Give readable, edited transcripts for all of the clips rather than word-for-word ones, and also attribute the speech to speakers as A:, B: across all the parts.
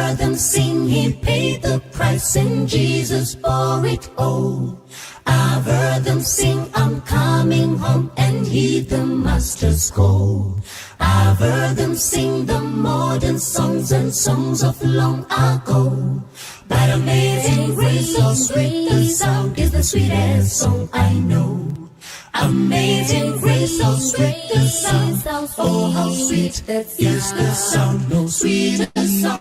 A: heard them sing, he paid the price and Jesus bore it all. I've heard them sing, I'm coming home, and heed the master's call. I've heard them sing the modern songs and songs of long ago. But amazing grace, so sweet the sound, is the sweetest song I know. Amazing grace, so sweet the sound, oh how sweet is the sound. No sweeter song,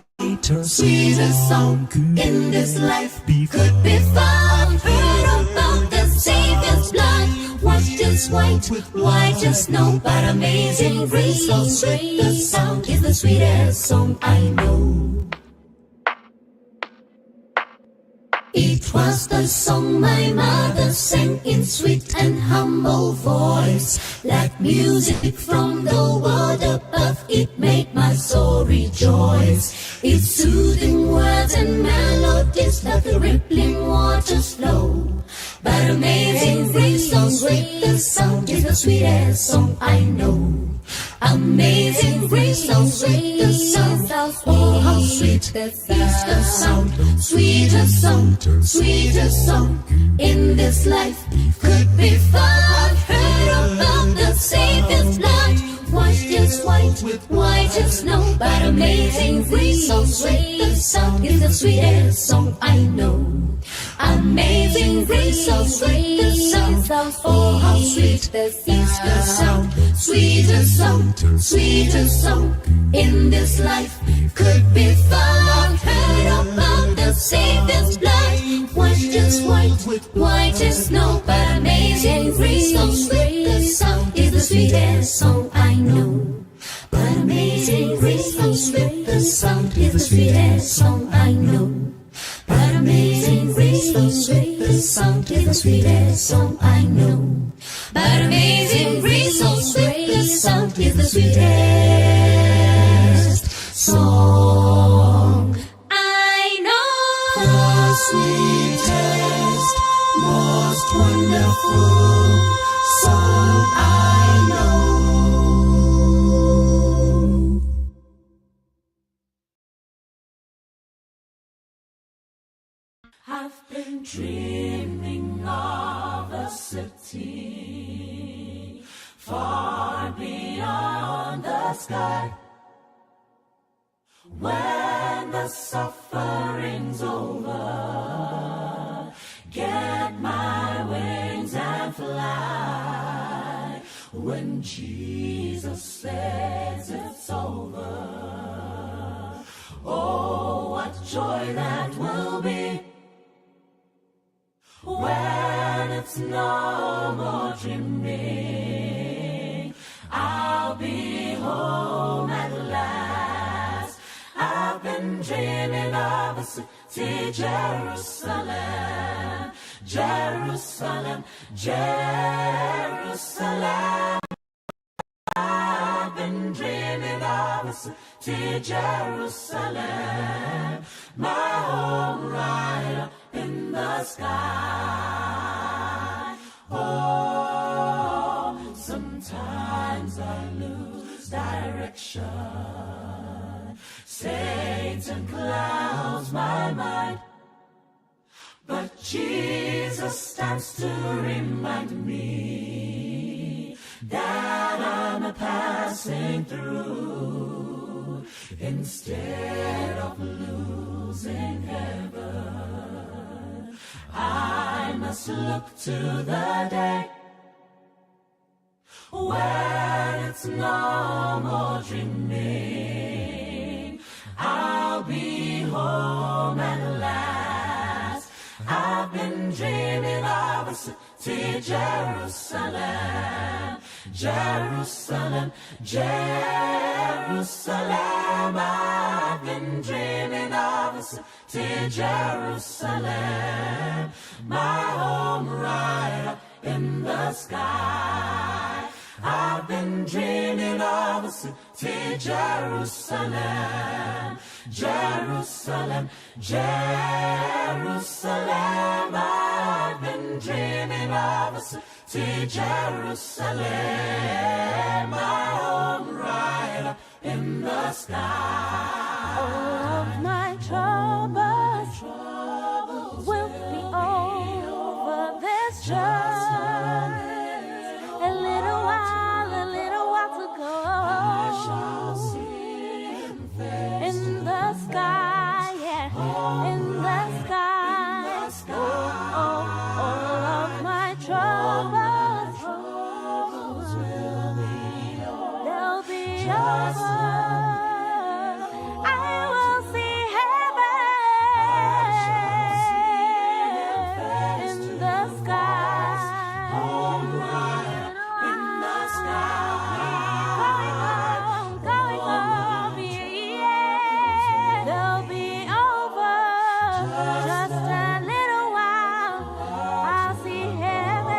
A: sweeter song in this life could be found. Heard about the Savior's blood, washed as white as snow. But amazing grace, so sweet the sound, is the sweetest song I know. It was the song my mother sang in sweet and humble voice. Like music from the world above, it made my soul rejoice. Its soothing words and melodies like the rippling waters flow. But amazing grace, so sweet the sound, is the sweetest song I know. Amazing grace, so sweet the sound, oh how sweet is the sound. Sweeter song in this life could be found. Heard about the Savior's blood, washed as white as snow. But amazing grace, so sweet the sound, is the sweetest song I know. Amazing grace, so sweet the sound, oh how sweet is the sound. Sweeter song in this life could be found. Heard about the Savior's blood, washed as white as snow. But amazing grace, so sweet the sound, is the sweetest song I know. But amazing grace, so sweet the sound, is the sweetest song I know. But amazing grace, so sweet the sound, is the sweetest song I know. But amazing grace, so sweet the sound, is the sweetest song I know. The sweetest, most wonderful song I know. I've been dreaming of a city far beyond the sky. When the suffering's over, get my wings and fly. When Jesus says it's over, oh, what joy that will be. When it's no more dreaming, I'll be home at last. I've been dreaming of a city, Jerusalem, Jerusalem, Jerusalem. I've been dreaming of a city, Jerusalem, my home right up in the sky. Oh, sometimes I lose direction. Satan clouds my mind, but Jesus stands to remind me that I'm a passing through. Instead of losing heaven, I must look to the day when it's no more dreaming. I'll be home at last. I've been dreaming of a city, Jerusalem, Jerusalem, Jerusalem. I've been dreaming of a city, Jerusalem, my home right up in the sky. I've been dreaming of a city, Jerusalem, Jerusalem, Jerusalem. I've been dreaming of a city, Jerusalem, my home right up in the sky.
B: All of my
A: troubles will be over. There's just a little while to go. In the sky, yeah, in the sky. All of my troubles, they'll be over. I will see heaven in the sky. In the sky. Going home, yeah. They'll be over. Just a little while, I'll see heaven.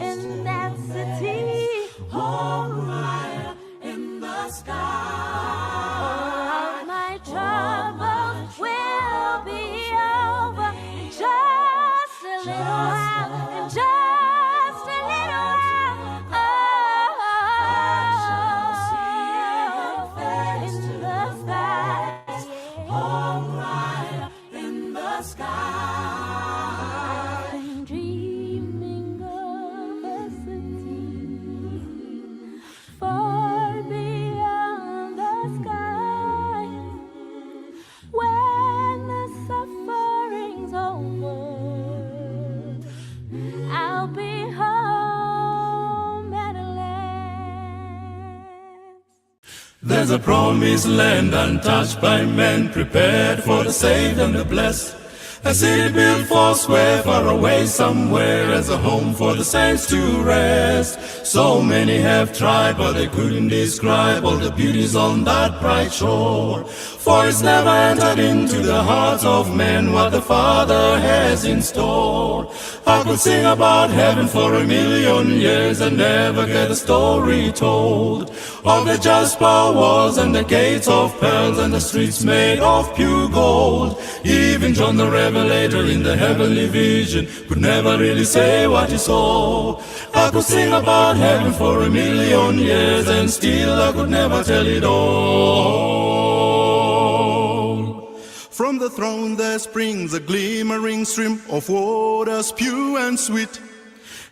A: In that city, alright, in the sky. All of my troubles will be over in just a little while, in just a little while. In the sky, alright, in the sky. I'm dreaming of a city far beyond the sky, when the suffering's over, I'll be home at last.
B: There's a promised land untouched by men, prepared for the saved and the blessed. A city built for square, far away somewhere, as a home for the saints to rest. So many have tried, but they couldn't describe all the beauties on that bright shore. For it's never entered into the hearts of men what the Father has in store. I could sing about heaven for 1,000,000 years and never get a story told of the jasper walls and the gates of pearls and the streets made of pure gold. Even John the Revelator in the heavenly vision could never really say what he saw. I could sing about heaven for 1,000,000 years and still I could never tell it all.
C: From the throne there springs a glimmering stream of waters pure and sweet,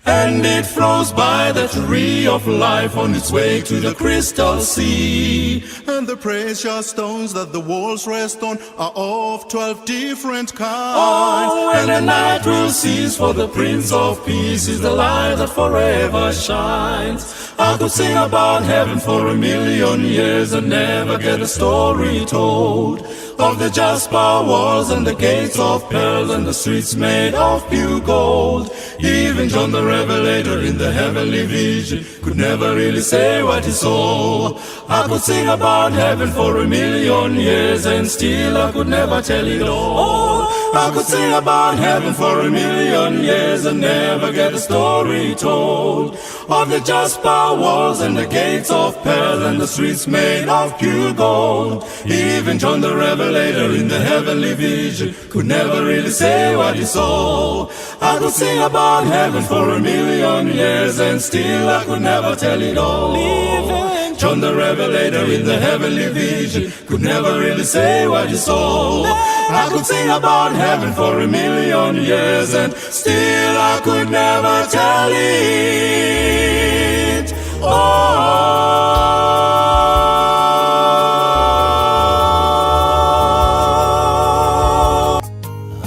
B: and it flows by the tree of life on its way to the crystal sea.
C: and the precious stones that the walls rest on are of 12 different kinds.
B: Oh, and the night will cease, for the Prince of Peace is the light that forever shines. I could sing about heaven for 1,000,000 years and never get a story told of the jasper walls and the gates of pearls and the streets made of pure gold. Even John the Revelator in the heavenly vision could never really say what he saw. I could sing about heaven for 1,000,000 years and still I could never tell it all. I could sing about heaven for 1,000,000 years and never get a story told of the jasper walls and the gates of pearl and the streets made of pure gold. Even John the Revelator in the heavenly vision could never really say what he saw. I could sing about heaven for 1,000,000 years and still I could never tell it all. Even John the Revelator in the heavenly vision could never really say what he saw. I could sing about heaven for 1,000,000 years and still I could never tell it all.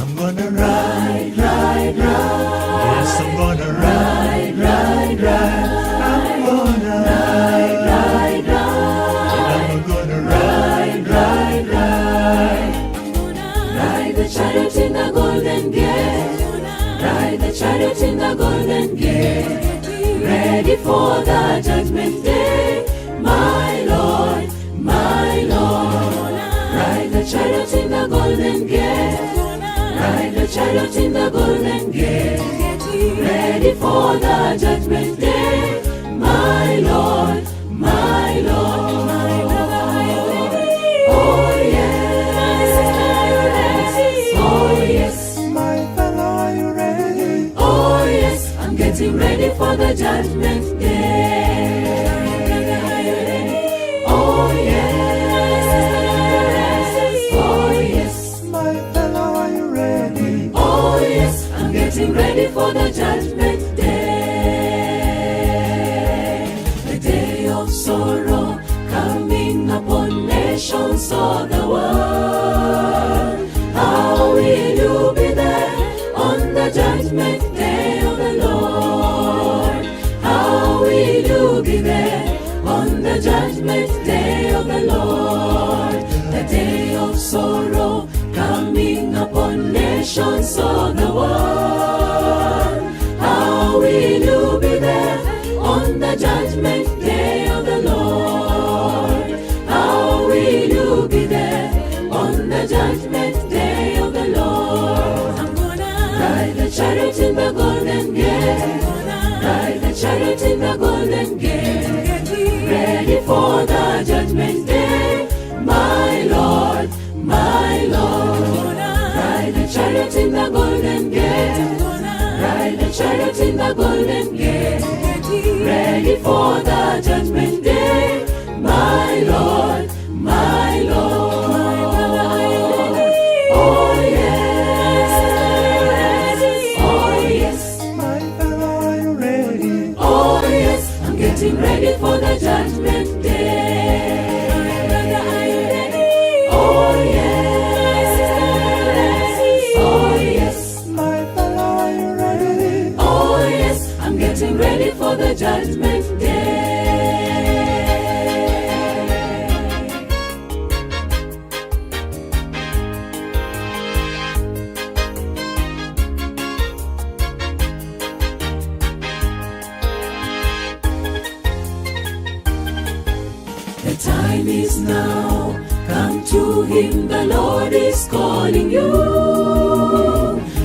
D: I'm gonna ride, ride, ride. Yes, I'm gonna ride, ride, ride. I'm gonna ride, ride, ride. I'm gonna ride, ride, ride.
A: Ride the chariot in the golden gate. Ride the chariot in the golden gate. Ready for the judgment day. My Lord, my Lord. Ride the chariot in the golden gate. Ride the chariot in the golden gate. Ready for the judgment day. My Lord, my Lord. Oh yes, oh yes,
D: My fellow, are you ready?
A: oh yes, I'm getting ready for the judgment day. Oh yes. judgment day of the Lord, the day of sorrow coming upon nations of the world. How will you be there on the judgment day of the Lord? How will you be there on the judgment day of the Lord? I'm gonna ride the chariot in the golden gate, ride the chariot in the golden gate, ready for the judgment day, my Lord, my Lord. Ride the chariot in the golden gate, ride the chariot in the golden gate, ready for the judgment day, my Lord, my Lord. Oh yes, oh yes,
D: My fellow, are you ready?
A: oh yes, I'm getting ready for the judgment day. Oh yes, oh yes,
D: My fellow, are you ready?
A: oh yes, I'm getting ready for the judgment day. The time is now, come to him, the Lord is calling you.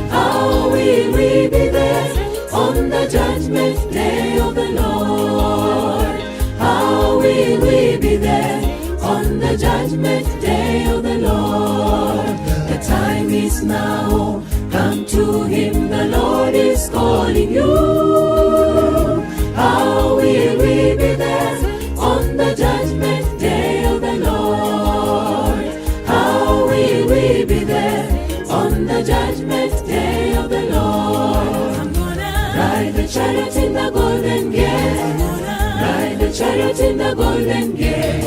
A: How will we be there on the judgment day of the Lord? How will we be there on the judgment day of the Lord? The time is now, come to him, the Lord is calling you. How will we be there on the judgment day of the Lord? How will we be there on the judgment day of the Lord? I'm gonna ride the chariot in the golden gate, ride the chariot in the golden gate,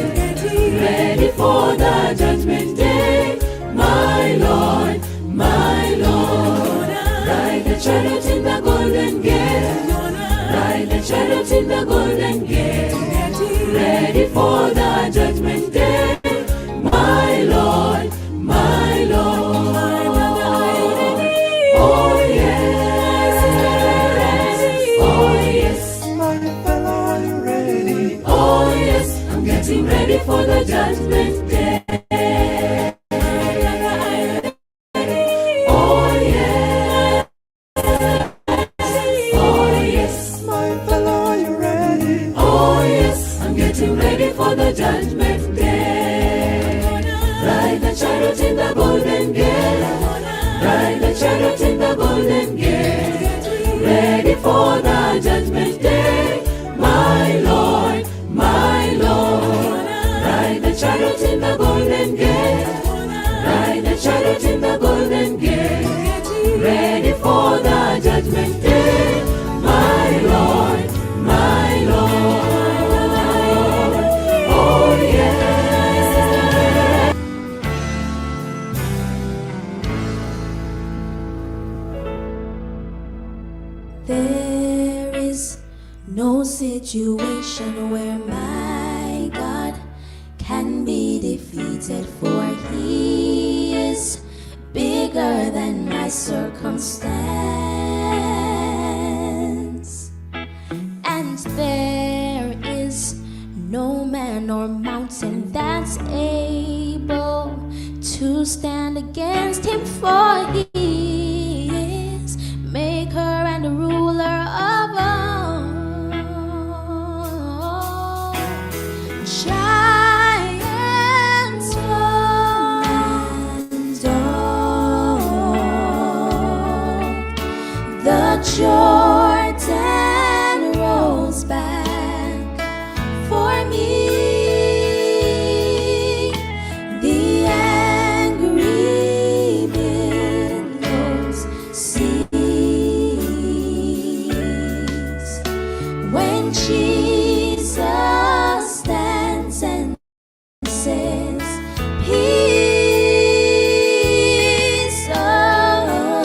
A: ready for the judgment day, my Lord, my Lord. Ride the chariot in the golden gate, ride the chariot in the golden gate, ready for the judgment day, my Lord, my Lord. Oh yes, oh yes,
D: My fellow, are you ready?
A: oh yes, I'm getting ready for the judgment day. Oh yes, oh yes,
D: My fellow, are you ready?
A: oh yes, I'm getting ready for the judgment day. Ride the chariot in the golden gate, ride the chariot in the golden gate, ready for the judgment day, my Lord, my Lord. Ride the chariot in the golden gate, ride the chariot in the golden gate, ready for the judgment day, my Lord, my Lord. Oh yes. There is no situation where my God can be defeated, for he is bigger than my circumstance. And there is no man or mountain that's able to stand against him, for he is maker and ruler of all. Giants fall and all. The Jordan rolls back for me. The angry billows cease when Jesus stands and says, peace. Oh,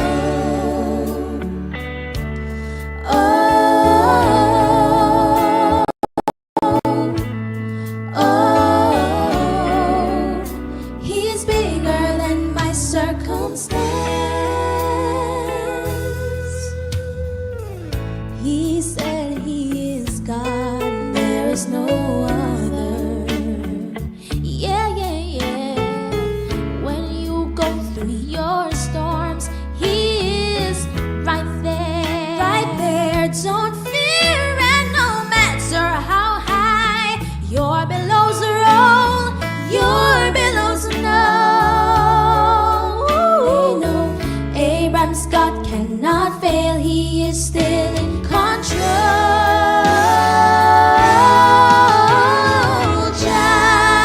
A: oh, oh, is still in control.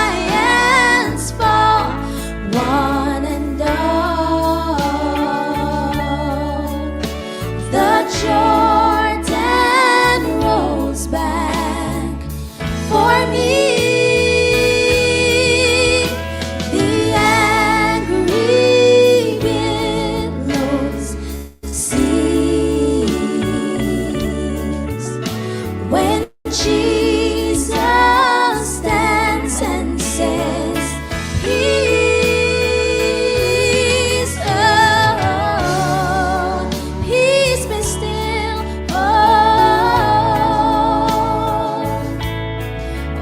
A: Giants fall, one and all. The Jordan rolls back for me. The angry billows cease when Jesus stands and says, "Peace, oh, peace be still, oh,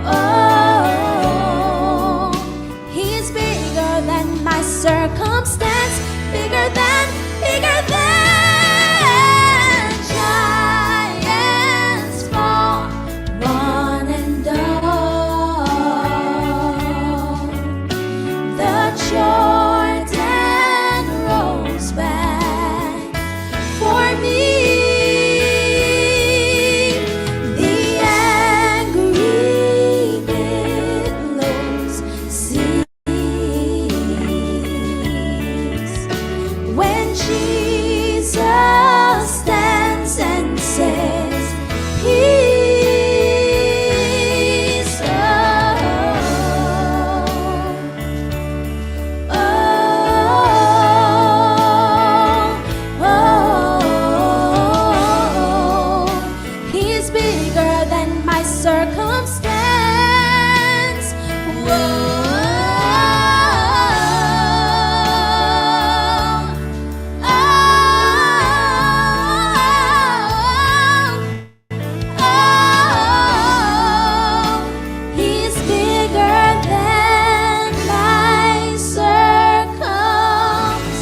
A: oh." He's bigger than my circumstance, bigger than giants fall, one and all. The Jordan rolls back for me. The angry billows cease when Jesus stands and says, "Peace, oh, oh, oh." He's bigger than my circumstance. Whoa. He's bigger than my circumstance.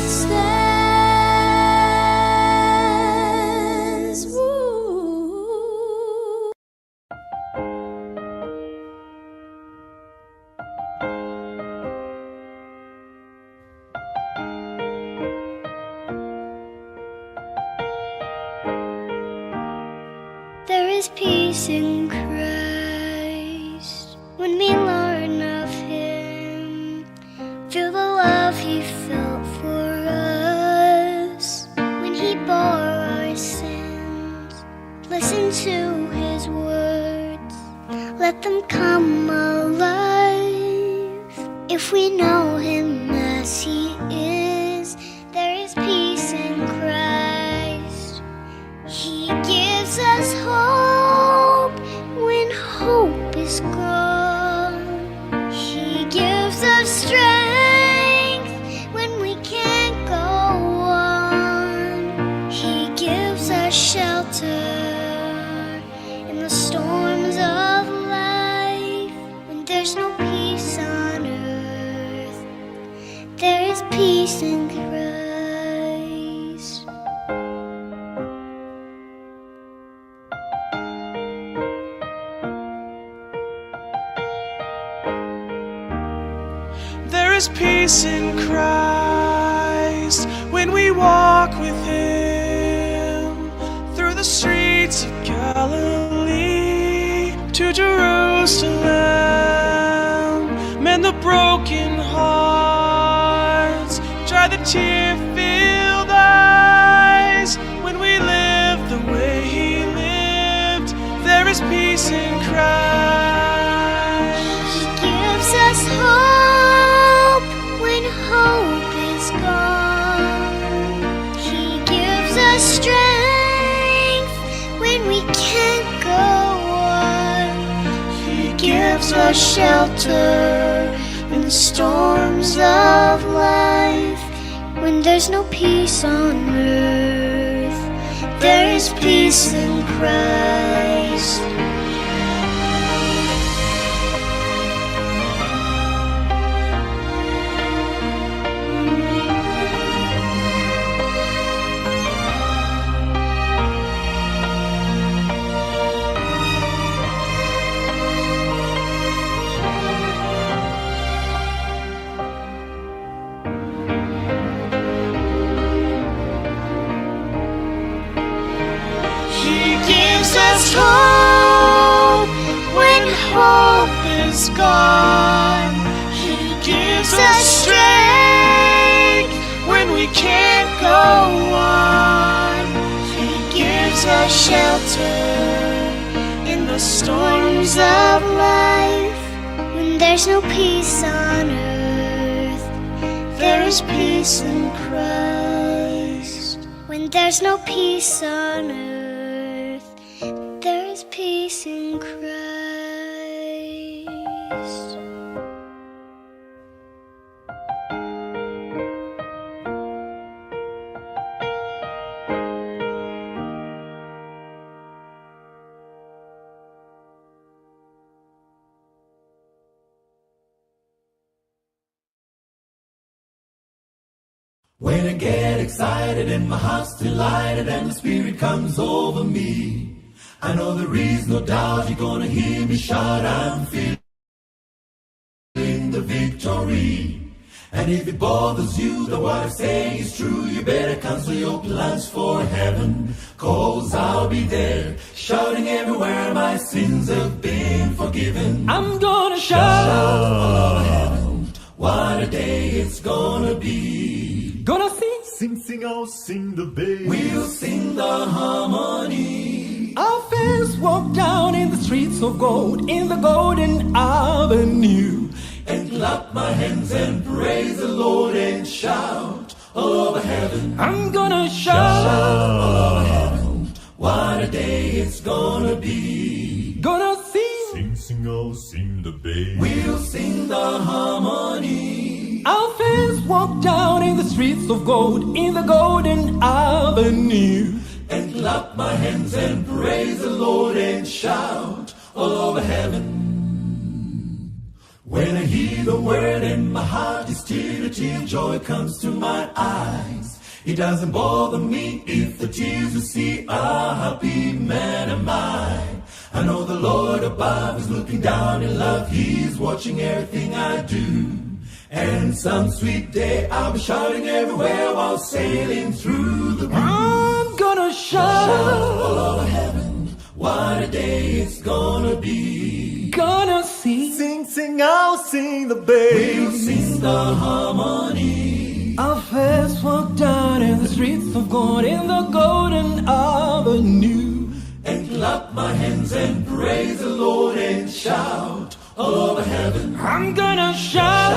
A: Woo.
E: There is peace in Christ when we learn of Him. Feel the love He felt for us when He bore our sins. Listen to His words, let them come alive. If we know Him as He is, there is peace in Christ. He gives us hope when hope is gone. He gives us strength when we can't go on. He gives us shelter in the storms of life. When there's no peace on earth, there is peace in Christ.
F: There is peace in Christ when we walk with Him through the streets of Galilee to Jerusalem. Mend the broken hearts, dry the tear-filled eyes. When we live the way He lived, there is peace in Christ.
E: He gives us hope when hope is gone. He gives us strength when we can't go on. He gives us shelter in the storms of life. When there's no peace on earth, there is peace in Christ. is gone. He gives us strength
F: when we can't go on.
E: He gives us shelter in the storms of life. When there's no peace on earth, there is peace in Christ. When there's no peace on earth, there is peace in Christ.
B: When I get excited and my heart's delighted and the Spirit comes over me, I know there is no doubt you're gonna hear me shout, I'm feeling the victory. And if it bothers you that what I say is true, you better cancel your plans for heaven, 'cause I'll be there, shouting everywhere my sins have been forgiven.
F: I'm gonna shout
B: all over heaven, what a day it's gonna be.
F: Gonna sing.
D: Sing, sing, oh, sing the bass.
B: We'll sing the harmony.
F: Our fans walk down in the streets of gold, in the golden avenue,
B: and clap my hands and praise the Lord and shout all over heaven.
F: I'm gonna shout
B: all over heaven, what a day it's gonna be.
F: Gonna sing.
D: Sing, sing, oh, sing the bass.
B: We'll sing the harmony.
F: Our fans walk down in the streets of gold, in the golden avenue,
B: and clap my hands and praise the Lord and shout all over heaven. When I hear the word and my heart is tear, tear, joy comes to my eyes. It doesn't bother me if the tears you see are happy man am I. I know the Lord above is looking down in love. He's watching everything I do. And some sweet day I'll be shouting everywhere while sailing through the blue.
F: I'm gonna shout
B: all over heaven, what a day it's gonna be.
F: Gonna sing.
D: Sing, sing, I'll sing the bass.
B: We'll sing the harmony.
F: Our fans walk down in the streets of gold, in the golden avenue,
B: and clap my hands and praise the Lord and shout all over heaven.
F: I'm gonna shout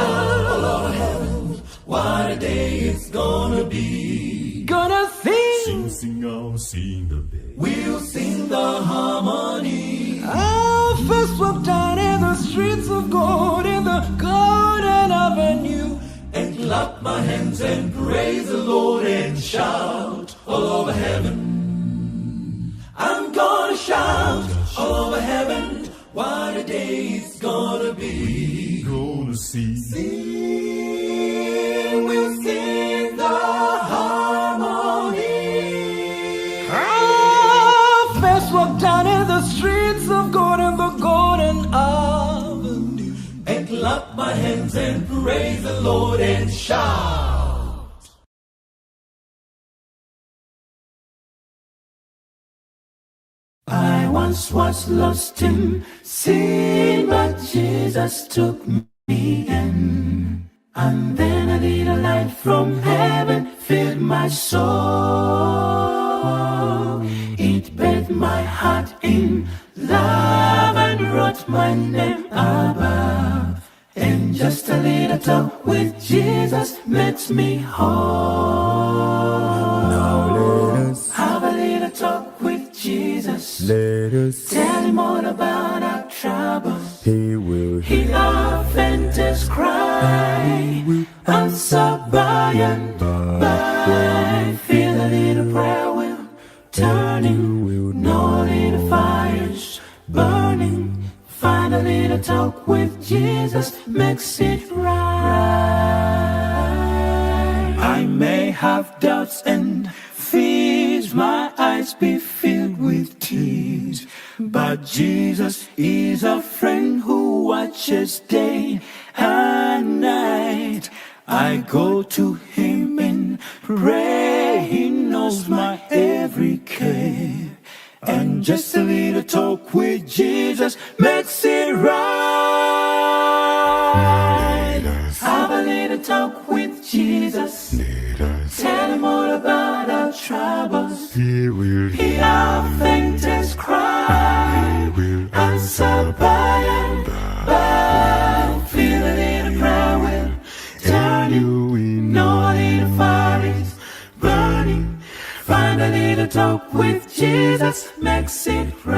B: all over heaven, what a day it's gonna be.
F: Gonna sing.
D: Sing, sing, I'll sing the bass.
B: We'll sing the harmony.
F: Our first walk down in the streets of gold, in the golden avenue,
B: and clap my hands and praise the Lord and shout all over heaven. I'm gonna shout all over heaven, what a day it's gonna be.
D: Gonna see.
B: Sing, we'll sing the harmony.
F: our first walk down in the streets of gold, in the golden avenue,
B: and clap my hands and praise the Lord and shout. I once was lost in sin, but Jesus took me in. And then a little light from heaven filled my soul. It bathed my heart in love and wrote my name above. And just a little talk with Jesus makes me whole.
D: Now let us
B: Have a little talk with Jesus.
D: Let us
B: Tell him all about our troubles.
D: He will
B: Hear our faintest cry. Answer by and by. Feel a little prayer wheel turning. No little fires burning. Find a little talk with Jesus makes it right. I may have doubts and fears, my eyes be filled with tears, but Jesus is a friend who watches day and night. I go to him in prayer, he knows my every care, And just a little talk with Jesus makes it right. Have a little talk with Jesus. Tell him all about our troubles.
D: He will
B: Hear our faintest cry.
D: He will
B: Answer by and by. Feel a little prayer will turn you.
D: in.
B: No little fire is burning. Find a little talk with Jesus makes it right.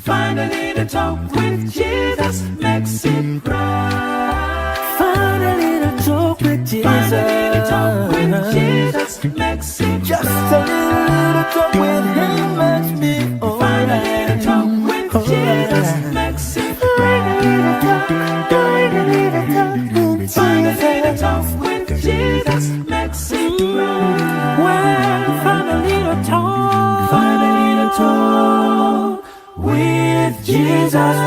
B: Find a little talk with Jesus makes it right.
F: Find a little talk with Jesus.
B: Find a little talk with Jesus makes it
F: Just
B: right.
F: a little talk with him makes me
B: Find a little talk with Jesus makes it right. Find a little talk with Jesus makes it right.
F: Well, find a little talk.
B: Find a little talk with Jesus.